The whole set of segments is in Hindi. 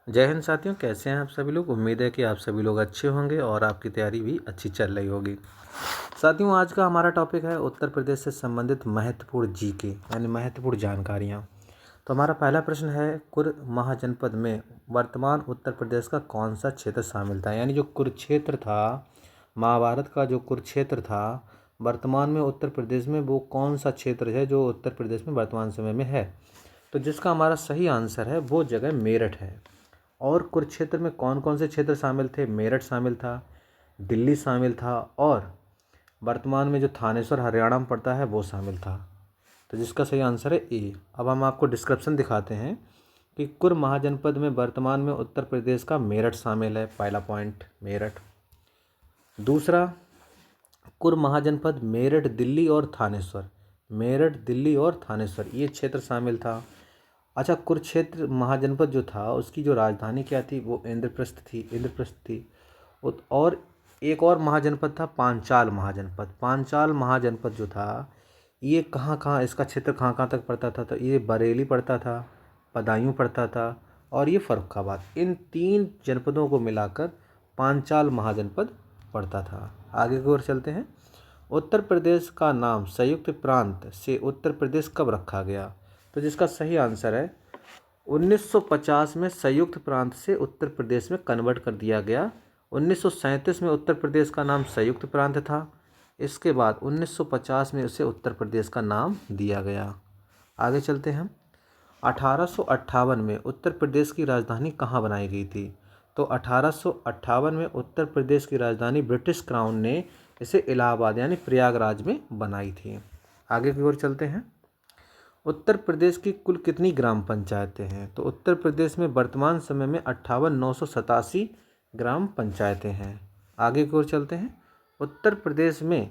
जय हिंद साथियों, कैसे हैं आप सभी लोग। उम्मीद है कि आप सभी लोग अच्छे होंगे और आपकी तैयारी भी अच्छी चल रही होगी। साथियों, आज का हमारा टॉपिक है उत्तर प्रदेश से संबंधित महत्वपूर्ण जीके यानी महत्वपूर्ण जानकारियाँ। तो हमारा पहला प्रश्न है, कुरु महाजनपद में वर्तमान उत्तर प्रदेश का कौन सा क्षेत्र शामिल था। यानी जो कुरुक्षेत्र था, महाभारत का जो कुरुक्षेत्र था, वर्तमान में उत्तर प्रदेश में वो कौन सा क्षेत्र है जो उत्तर प्रदेश में वर्तमान समय में है। तो जिसका हमारा सही आंसर है वो जगह मेरठ है। और कुरुक्षेत्र में कौन कौन से क्षेत्र शामिल थे। मेरठ शामिल था, दिल्ली शामिल था और वर्तमान में जो थानेश्वर हरियाणा में पड़ता है वो शामिल था। तो जिसका सही आंसर है ए। अब हम आपको डिस्क्रिप्शन दिखाते हैं कि कुरु महाजनपद में वर्तमान में उत्तर प्रदेश का मेरठ शामिल है। पहला पॉइंट मेरठ। दूसरा, कुरु महाजनपद मेरठ, दिल्ली और थानेश्वर, मेरठ, दिल्ली और थानेश्वर ये क्षेत्र शामिल था। अच्छा, कुरुक्षेत्र महाजनपद जो था उसकी जो राजधानी क्या थी, वो इंद्रप्रस्थ थी। और एक और महाजनपद था पांचाल महाजनपद। पांचाल महाजनपद जो था ये कहाँ इसका क्षेत्र कहाँ तक पड़ता था। तो ये बरेली पड़ता था, बदायूं पड़ता था और ये फर्रुखाबाद। इन 3 जनपदों को मिलाकर पांचाल महाजनपद पड़ता था। आगे की ओर चलते हैं। उत्तर प्रदेश का नाम संयुक्त प्रांत से उत्तर प्रदेश कब रखा गया। तो जिसका सही आंसर है 1950 में संयुक्त प्रांत से उत्तर प्रदेश में कन्वर्ट कर दिया गया। 1937 में उत्तर प्रदेश का नाम संयुक्त प्रांत था। इसके बाद 1950 में उसे उत्तर प्रदेश का नाम दिया गया। आगे चलते हैं। 1858 में उत्तर प्रदेश की राजधानी कहाँ बनाई गई थी। तो 1858 में उत्तर प्रदेश की राजधानी ब्रिटिश क्राउन ने इसे इलाहाबाद यानी प्रयागराज में बनाई थी। आगे की ओर चलते हैं। उत्तर प्रदेश की कुल कितनी ग्राम पंचायतें हैं। तो उत्तर प्रदेश में वर्तमान समय में 58,987 ग्राम पंचायतें हैं। आगे की ओर चलते हैं। उत्तर प्रदेश में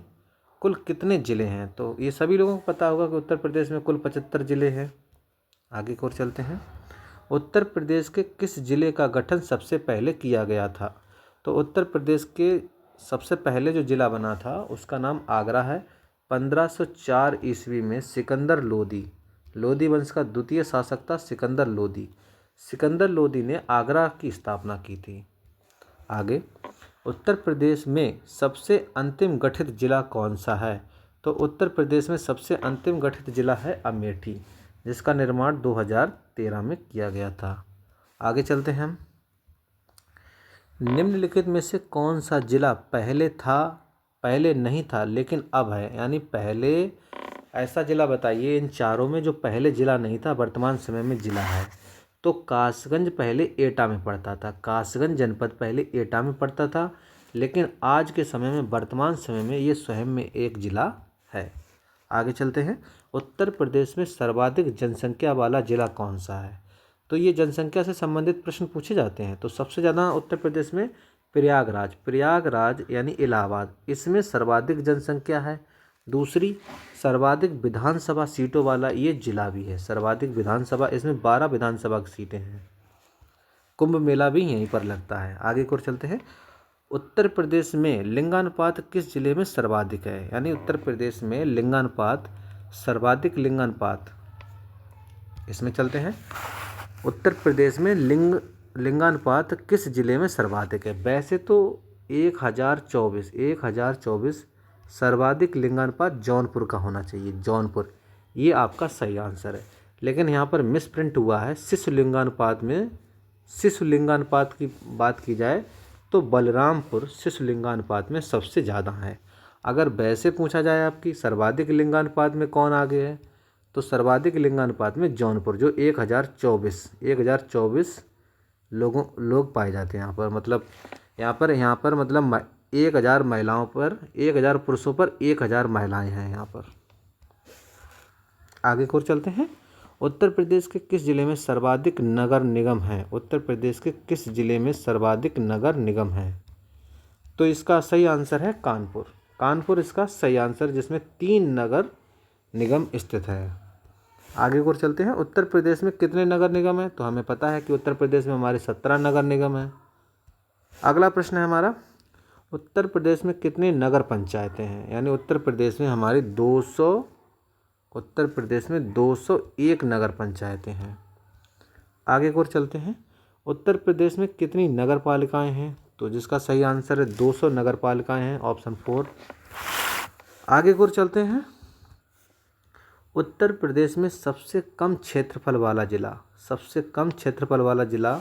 कुल कितने ज़िले हैं। तो ये सभी लोगों को पता होगा कि उत्तर प्रदेश में कुल 75 ज़िले हैं। आगे की ओर चलते हैं। उत्तर प्रदेश के किस ज़िले का गठन सबसे पहले किया गया था। तो उत्तर प्रदेश के सबसे पहले जो ज़िला बना था उसका नाम आगरा है। 1504 ईस्वी में सिकंदर लोदी वंश का द्वितीय शासक था सिकंदर लोदी ने आगरा की स्थापना की थी। आगे, उत्तर प्रदेश में सबसे अंतिम गठित जिला कौन सा है। तो उत्तर प्रदेश में सबसे अंतिम गठित जिला है अमेठी, जिसका निर्माण 2013 में किया गया था। आगे चलते हैं हम। निम्नलिखित में से कौन सा जिला पहले नहीं था लेकिन अब है। यानी पहले ऐसा जिला बताइए इन चारों में जो पहले जिला नहीं था वर्तमान समय में जिला है। तो कासगंज पहले एटा में पड़ता था। कासगंज जनपद पहले एटा में पड़ता था, लेकिन आज के समय में वर्तमान समय में ये स्वयं में एक जिला है। आगे चलते हैं। उत्तर प्रदेश में सर्वाधिक जनसंख्या वाला जिला कौन सा है। तो ये जनसंख्या से संबंधित प्रश्न पूछे जाते हैं। तो सबसे ज़्यादा उत्तर प्रदेश में प्रयागराज यानी इलाहाबाद, इसमें सर्वाधिक जनसंख्या है। दूसरी, सर्वाधिक विधानसभा सीटों वाला ये जिला भी है। सर्वाधिक विधानसभा, इसमें 12 विधानसभा की सीटें हैं। कुंभ मेला भी यहीं पर लगता है। आगे की ओर चलते हैं। उत्तर प्रदेश में लिंगानुपात किस जिले में सर्वाधिक है। यानी उत्तर प्रदेश में सर्वाधिक लिंगानुपात, इसमें चलते हैं। उत्तर प्रदेश में लिंगानुपात किस जिले में सर्वाधिक है। वैसे तो 1024 सर्वाधिक लिंगानुपात जौनपुर का होना चाहिए। जौनपुर, ये आपका सही आंसर है। लेकिन यहाँ पर मिस प्रिंट हुआ है। शिशु लिंगानुपात की बात की जाए तो बलरामपुर शिशु लिंगानुपात में सबसे ज़्यादा है। अगर वैसे पूछा जाए आपकी सर्वाधिक लिंगानुपात में कौन आगे है, तो सर्वाधिक लिंगानुपात में जौनपुर, जो 1024 लोग पाए जाते हैं यहाँ पर। मतलब यहाँ पर मतलब 1000 महिलाओं पर 1000 पुरुषों पर 1000 महिलाएं हैं यहाँ पर। आगे की ओर चलते हैं। उत्तर प्रदेश के किस जिले में सर्वाधिक नगर निगम है। उत्तर प्रदेश के किस जिले में सर्वाधिक नगर निगम है। तो इसका सही आंसर है कानपुर इसका सही आंसर, जिसमें 3 नगर निगम स्थित है। आगे की ओर चलते हैं। उत्तर प्रदेश में कितने नगर निगम हैं। तो हमें पता है कि उत्तर प्रदेश में हमारे 17 नगर निगम हैं। अगला प्रश्न है हमारा, उत्तर प्रदेश में कितनी नगर पंचायतें हैं। यानी उत्तर प्रदेश में 201 नगर पंचायतें हैं। आगे की ओर चलते हैं। उत्तर प्रदेश में कितनी नगर पालिकाएँ हैं? तो जिसका सही आंसर है 200 नगर पालिकाएँ हैं, ऑप्शन 4। आगे की ओर चलते हैं। उत्तर प्रदेश में सबसे कम क्षेत्रफल वाला जिला, सबसे कम क्षेत्रफल वाला जिला,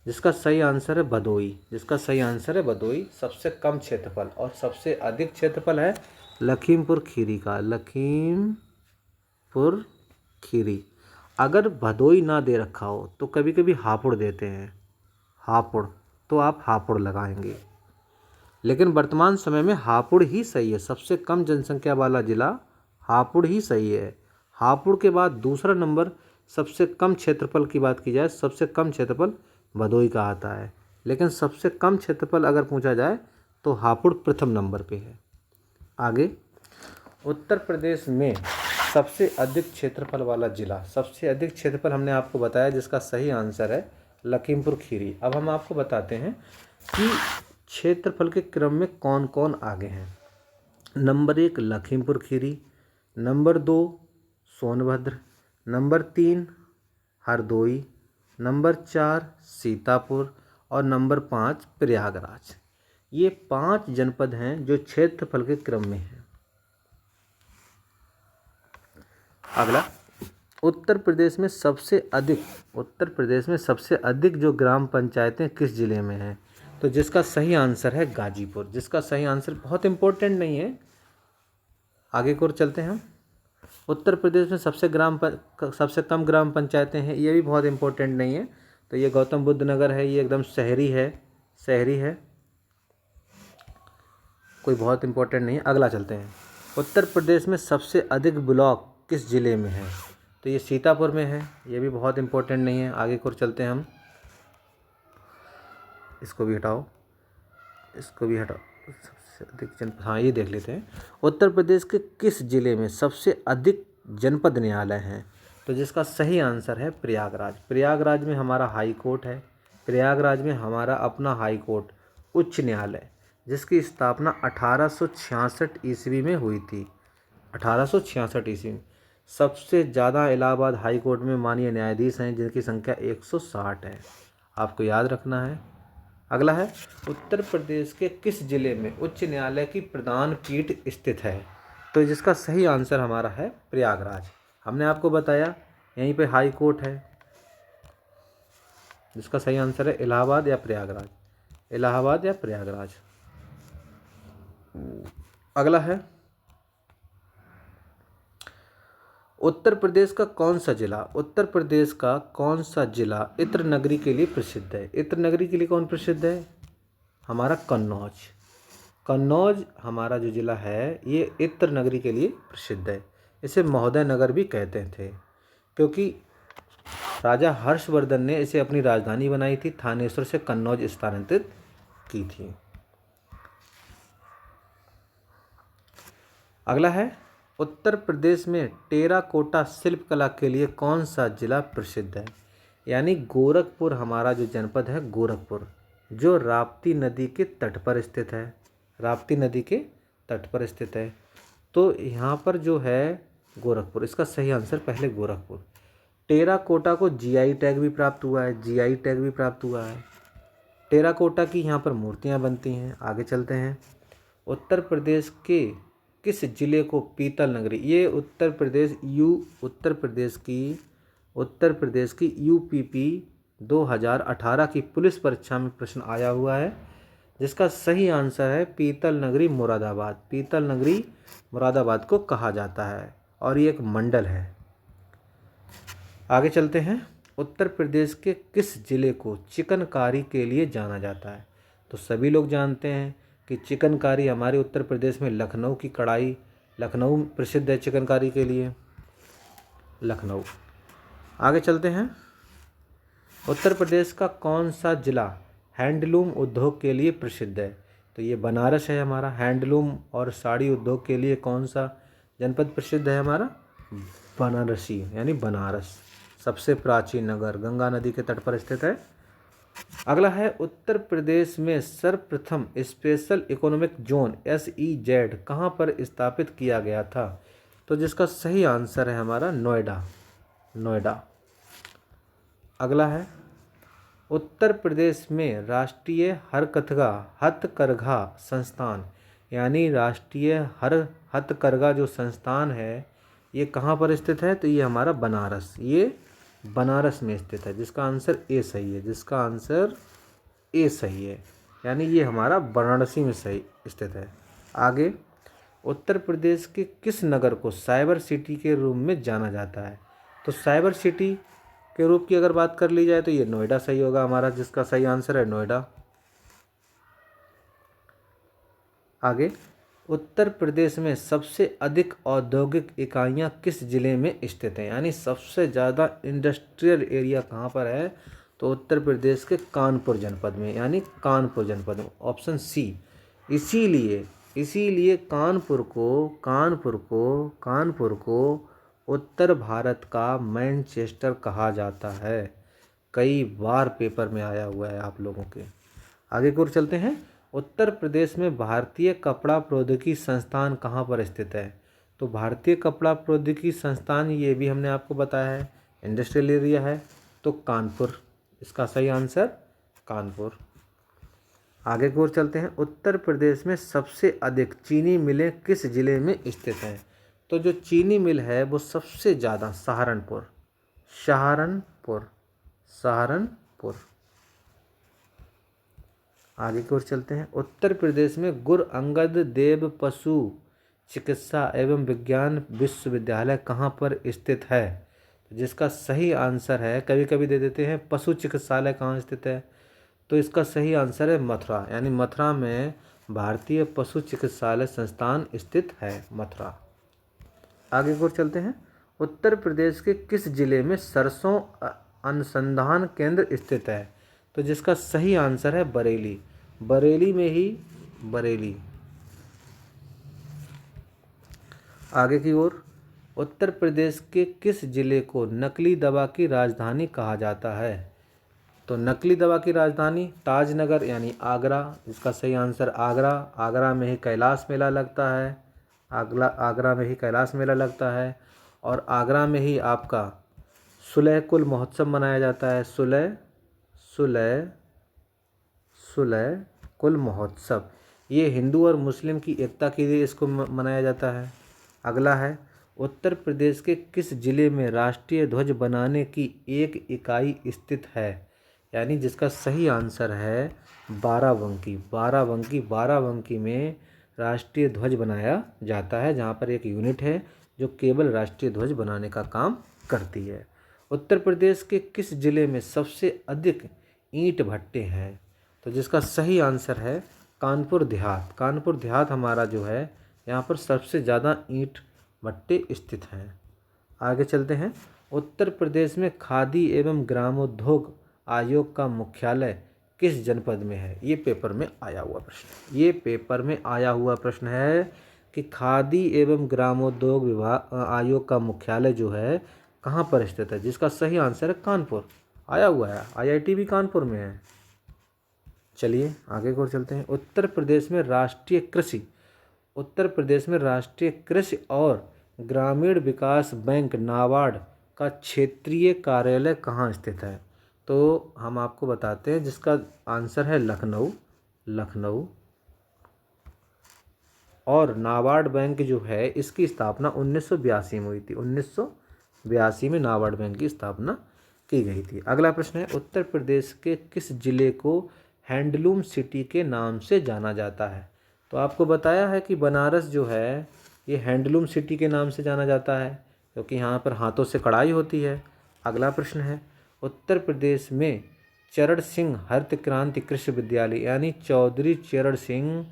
जिसका सही आंसर है भदोई, जिसका सही आंसर है भदोई, सबसे कम क्षेत्रफल। और सबसे अधिक क्षेत्रफल है लखीमपुर खीरी का, लखीमपुर खीरी। अगर भदोई ना दे रखा हो तो कभी कभी हापुड़ देते हैं, हापुड़, तो आप हापुड़ लगाएंगे, लेकिन वर्तमान समय में हापुड़ ही सही है। सबसे कम जनसंख्या वाला जिला हापुड़ ही सही है। हापुड़ के बाद दूसरा नंबर सबसे कम क्षेत्रफल की बात की जाए, सबसे कम क्षेत्रफल भदोई का आता है, लेकिन सबसे कम क्षेत्रफल अगर पूछा जाए तो हापुड़ प्रथम नंबर पे है। आगे, उत्तर प्रदेश में सबसे अधिक क्षेत्रफल वाला जिला, सबसे अधिक क्षेत्रफल हमने आपको बताया, जिसका सही आंसर है लखीमपुर खीरी। अब हम आपको बताते हैं कि क्षेत्रफल के क्रम में कौन कौन आगे हैं। Number 1 Lakhimpur Kheri, number 2 Sonbhadra, number 3 Hardoi, number 4 Sitapur और नंबर 5 प्रयागराज। ये 5 जनपद हैं जो क्षेत्रफल के क्रम में हैं। अगला, उत्तर प्रदेश में सबसे अधिक जो ग्राम पंचायतें किस जिले में हैं? तो जिसका सही आंसर है गाजीपुर, जिसका सही आंसर बहुत इंपॉर्टेंट नहीं है। आगे की ओर चलते हैं। उत्तर प्रदेश में सबसे कम ग्राम पंचायतें हैं, ये भी बहुत इंपॉर्टेंट नहीं है। तो ये गौतम बुद्ध नगर है, ये एकदम शहरी है, कोई बहुत इंपॉर्टेंट नहीं है। अगला चलते हैं। उत्तर प्रदेश में सबसे अधिक ब्लॉक किस जिले में है? तो ये सीतापुर में है, ये भी बहुत इंपॉर्टेंट नहीं है। आगे की ओर चलते हैं हम, इसको भी हटाओ, सबसे अधिक जनपद, हाँ ये देख लेते हैं। उत्तर प्रदेश के किस जिले में सबसे अधिक जनपद न्यायालय हैं? तो जिसका सही आंसर है प्रयागराज। प्रयागराज में हमारा हाई कोर्ट है, प्रयागराज में हमारा अपना हाई कोर्ट, उच्च न्यायालय, जिसकी स्थापना 1866 ईस्वी में हुई थी। 1866 ईस्वी में। सबसे ज़्यादा इलाहाबाद हाई कोर्ट में माननीय न्यायाधीश हैं, जिनकी संख्या 160 है, आपको याद रखना है। अगला है, उत्तर प्रदेश के किस जिले में उच्च न्यायालय की प्रधान पीठ स्थित है? तो जिसका सही आंसर हमारा है प्रयागराज। हमने आपको बताया यहीं पे हाई कोर्ट है, जिसका सही आंसर है इलाहाबाद या प्रयागराज, इलाहाबाद या प्रयागराज। अगला है, उत्तर प्रदेश का कौन सा जिला इत्र नगरी के लिए प्रसिद्ध है? इत्र नगरी के लिए कौन प्रसिद्ध है? हमारा कन्नौज। कन्नौज हमारा जो जिला है ये इत्र नगरी के लिए प्रसिद्ध है। इसे महोदय नगर भी कहते थे, क्योंकि राजा हर्षवर्धन ने इसे अपनी राजधानी बनाई थी, थानेश्वर से कन्नौज स्थानांतरित की थी। अगला है, उत्तर प्रदेश में टेराकोटा शिल्पकला के लिए कौन सा जिला प्रसिद्ध है? यानी गोरखपुर हमारा जो जनपद है, गोरखपुर, जो राप्ती नदी के तट पर स्थित है, राप्ती नदी के तट पर स्थित है। तो यहाँ पर जो है गोरखपुर, इसका सही आंसर पहले गोरखपुर। टेराकोटा को जीआई टैग भी प्राप्त हुआ है, जीआई टैग भी प्राप्त हुआ है। टेराकोटा की यहाँ पर मूर्तियाँ बनती हैं। आगे चलते हैं। उत्तर प्रदेश के किस जिले को पीतल नगरी, ये उत्तर प्रदेश की यूपीपी 2018 की पुलिस परीक्षा में प्रश्न आया हुआ है, जिसका सही आंसर है पीतल नगरी मुरादाबाद। पीतल नगरी मुरादाबाद को कहा जाता है और ये एक मंडल है। आगे चलते हैं। उत्तर प्रदेश के किस जिले को चिकनकारी के लिए जाना जाता है? तो सभी लोग जानते हैं कि चिकनकारी हमारे उत्तर प्रदेश में लखनऊ की कढ़ाई, लखनऊ प्रसिद्ध है चिकनकारी के लिए, लखनऊ। आगे चलते हैं। उत्तर प्रदेश का कौन सा जिला हैंडलूम उद्योग के लिए प्रसिद्ध है? तो ये बनारस है हमारा। हैंडलूम और साड़ी उद्योग के लिए कौन सा जनपद प्रसिद्ध है? हमारा बनारसी, यानी बनारस, सबसे प्राचीन नगर, गंगा नदी के तट पर स्थित है। अगला है, उत्तर प्रदेश में सर्वप्रथम स्पेशल इकोनॉमिक जोन SEZ कहाँ पर स्थापित किया गया था? तो जिसका सही आंसर है हमारा नोएडा, नोएडा। अगला है उत्तर प्रदेश में राष्ट्रीय हथकरघा संस्थान यानी राष्ट्रीय हथकरघा जो संस्थान है ये कहाँ पर स्थित है? तो ये हमारा बनारस, ये बनारस में स्थित है, जिसका आंसर ए सही है, जिसका आंसर ए सही है, यानी ये हमारा वाराणसी में सही स्थित है। आगे, उत्तर प्रदेश के किस नगर को साइबर सिटी के रूप में जाना जाता है? तो साइबर सिटी के रूप की अगर बात कर ली जाए तो ये नोएडा सही होगा हमारा, जिसका सही आंसर है नोएडा। आगे, उत्तर प्रदेश में सबसे अधिक औद्योगिक इकाइयां किस जिले में स्थित हैं? यानी सबसे ज़्यादा इंडस्ट्रियल एरिया कहाँ पर है? तो उत्तर प्रदेश के कानपुर जनपद में, यानी कानपुर जनपद में, ऑप्शन सी। इसीलिए कानपुर को उत्तर भारत का मैनचेस्टर कहा जाता है। कई बार पेपर में आया हुआ है आप लोगों के। आगे की ओर चलते हैं। उत्तर प्रदेश में भारतीय कपड़ा प्रौद्योगिकी संस्थान कहाँ पर स्थित है? तो भारतीय कपड़ा प्रौद्योगिकी संस्थान, ये भी हमने आपको बताया है, इंडस्ट्रियल एरिया है, तो कानपुर, इसका सही आंसर कानपुर। आगे की ओर चलते हैं। उत्तर प्रदेश में सबसे अधिक चीनी मिलें किस जिले में स्थित हैं? तो जो चीनी मिल है वो सबसे ज़्यादा सहारनपुर। आगे की ओर चलते हैं। उत्तर प्रदेश में गुरु अंगद देव पशु चिकित्सा एवं विज्ञान विश्वविद्यालय कहाँ पर स्थित है? जिसका सही आंसर है, कभी कभी दे देते हैं पशु चिकित्सालय कहाँ स्थित है, तो इसका सही आंसर है मथुरा, यानी मथुरा में भारतीय पशु चिकित्सालय संस्थान स्थित है, मथुरा। आगे की ओर चलते हैं। उत्तर प्रदेश के किस जिले में सरसों अनुसंधान केंद्र स्थित है? तो जिसका सही आंसर है बरेली, बरेली। आगे की ओर, उत्तर प्रदेश के किस जिले को नकली दवा की राजधानी कहा जाता है? तो नकली दवा की राजधानी ताजनगर यानी आगरा, जिसका सही आंसर आगरा। आगरा में ही कैलाश मेला लगता है, आगरा में ही कैलाश मेला लगता है, और आगरा में ही आपका सुलह कुल महोत्सव मनाया जाता है। सुलह कुल महोत्सव, ये हिंदू और मुस्लिम की एकता के लिए इसको मनाया जाता है। अगला है, उत्तर प्रदेश के किस जिले में राष्ट्रीय ध्वज बनाने की एक इकाई स्थित है? यानी जिसका सही आंसर है बाराबंकी में राष्ट्रीय ध्वज बनाया जाता है, जहाँ पर एक यूनिट है जो केवल राष्ट्रीय ध्वज बनाने का काम करती है। उत्तर प्रदेश के किस जिले में सबसे अधिक ईंट भट्टे हैं? तो जिसका सही आंसर है कानपुर देहात हमारा जो है, यहाँ पर सबसे ज़्यादा ईंट भट्टे स्थित हैं। आगे चलते हैं। उत्तर प्रदेश में खादी एवं ग्रामोद्योग आयोग का मुख्यालय किस जनपद में है? ये पेपर में आया हुआ प्रश्न है कि खादी एवं ग्रामोद्योग विभाग आयोग का मुख्यालय जो है कहाँ पर स्थित है? जिसका सही आंसर है कानपुर, आया हुआ है, IIT भी कानपुर में है। चलिए आगे की ओर चलते हैं। उत्तर प्रदेश में राष्ट्रीय कृषि और ग्रामीण विकास बैंक नाबार्ड का क्षेत्रीय कार्यालय कहाँ स्थित है? तो हम आपको बताते हैं, जिसका आंसर है लखनऊ। और नाबार्ड बैंक जो है इसकी स्थापना 1982 में हुई थी। 1982 में नाबार्ड बैंक की स्थापना की गई थी। अगला प्रश्न है, उत्तर प्रदेश के किस जिले को हैंडलूम सिटी के नाम से जाना जाता है? तो आपको बताया है कि बनारस जो है ये हैंडलूम सिटी के नाम से जाना जाता है, क्योंकि यहाँ पर हाथों से कढ़ाई होती है। अगला प्रश्न है, उत्तर प्रदेश में चरण सिंह हरित क्रांति कृषि विद्यालय यानी चौधरी चरण सिंह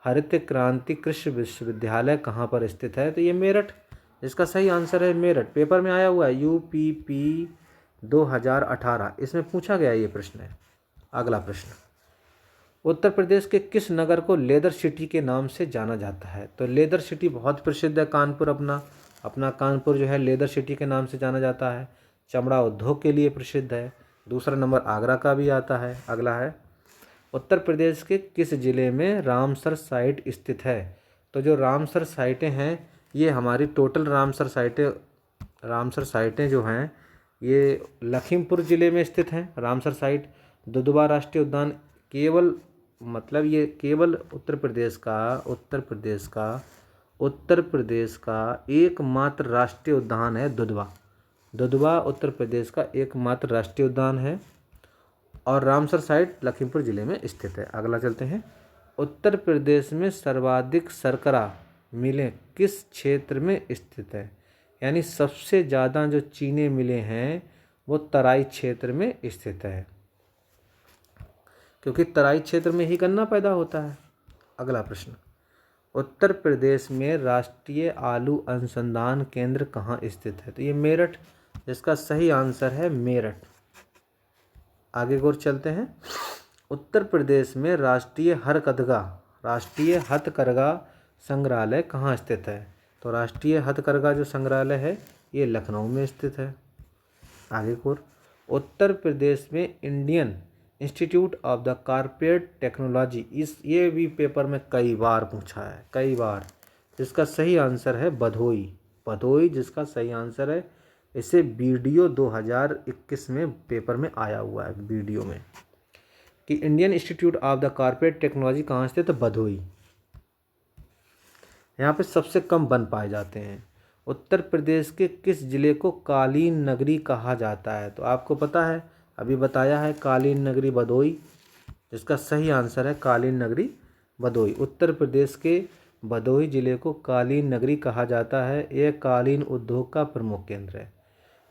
हरित क्रांति कृषि विश्वविद्यालय कहाँ पर स्थित है? तो ये मेरठ, इसका सही आंसर है मेरठ। पेपर में आया हुआ है UPP 2018, इसमें पूछा गया ये प्रश्न है। अगला प्रश्न, उत्तर प्रदेश के किस नगर को लेदर सिटी के नाम से जाना जाता है? तो लेदर सिटी बहुत प्रसिद्ध है, कानपुर अपना कानपुर जो है लेदर सिटी के नाम से जाना जाता है, चमड़ा उद्योग के लिए प्रसिद्ध है। दूसरा नंबर आगरा का भी आता है। अगला है, उत्तर प्रदेश के किस जिले में रामसर साइट स्थित है? तो जो रामसर साइटें हैं ये हमारी टोटल रामसर साइटें जो हैं ये लखीमपुर ज़िले में स्थित है, रामसर साइट। दुधवा राष्ट्रीय उद्यान केवल मतलब ये केवल उत्तर प्रदेश का एकमात्र राष्ट्रीय उद्यान है दुधवा। दुधवा उत्तर प्रदेश का एकमात्र राष्ट्रीय उद्यान है और रामसर साइट लखीमपुर ज़िले में स्थित है। अगला चलते हैं। उत्तर प्रदेश में सर्वाधिक शर्करा मिलें किस क्षेत्र में स्थित है? यानी सबसे ज़्यादा जो चीनी मिलें हैं वो तराई क्षेत्र में स्थित है, क्योंकि तराई क्षेत्र में ही गन्ना पैदा होता है। अगला प्रश्न, उत्तर प्रदेश में राष्ट्रीय आलू अनुसंधान केंद्र कहाँ स्थित है? तो ये मेरठ, जिसका सही आंसर है मेरठ। आगे की ओर चलते हैं। उत्तर प्रदेश में राष्ट्रीय हथकरघा संग्रहालय कहाँ स्थित है? तो राष्ट्रीय हथकरघा जो संग्रहालय है ये लखनऊ में स्थित है। आगे की ओर, उत्तर प्रदेश में Indian institute of the corporate technology, ये भी पेपर में कई बार पूछा है, कई बार। जिसका सही आंसर है भदोई, जिसका सही आंसर है। इसे वीडियो 2021 में पेपर में आया हुआ है, वीडियो में, कि Indian institute of the corporate technology कहाँ स्थित है? भदोई। यहाँ पे सबसे कम वन पाए जाते हैं। उत्तर प्रदेश के किस जिले को कालीन नगरी कहा जाता है? तो आपको पता है, अभी बताया है, कालीन नगरी भदोई, जिसका सही आंसर है कालीन नगरी भदोई। उत्तर प्रदेश के भदोई जिले को कालीन नगरी कहा जाता है। यह कालीन उद्योग का प्रमुख केंद्र है।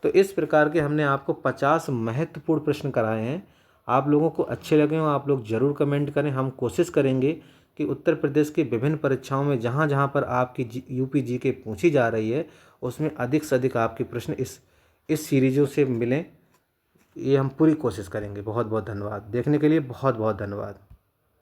तो इस प्रकार के हमने आपको 50 महत्वपूर्ण प्रश्न कराए हैं। आप लोगों को अच्छे लगे हो आप लोग ज़रूर कमेंट करें। हम कोशिश करेंगे कि उत्तर प्रदेश की विभिन्न परीक्षाओं में जहाँ जहाँ पर आपकी यूपी जीके पूछी जा रही है उसमें अधिक से अधिक आपके प्रश्न इस सीरीज़ों से मिलें। ये हम पूरी कोशिश करेंगे। बहुत बहुत धन्यवाद। देखने के लिए बहुत बहुत धन्यवाद।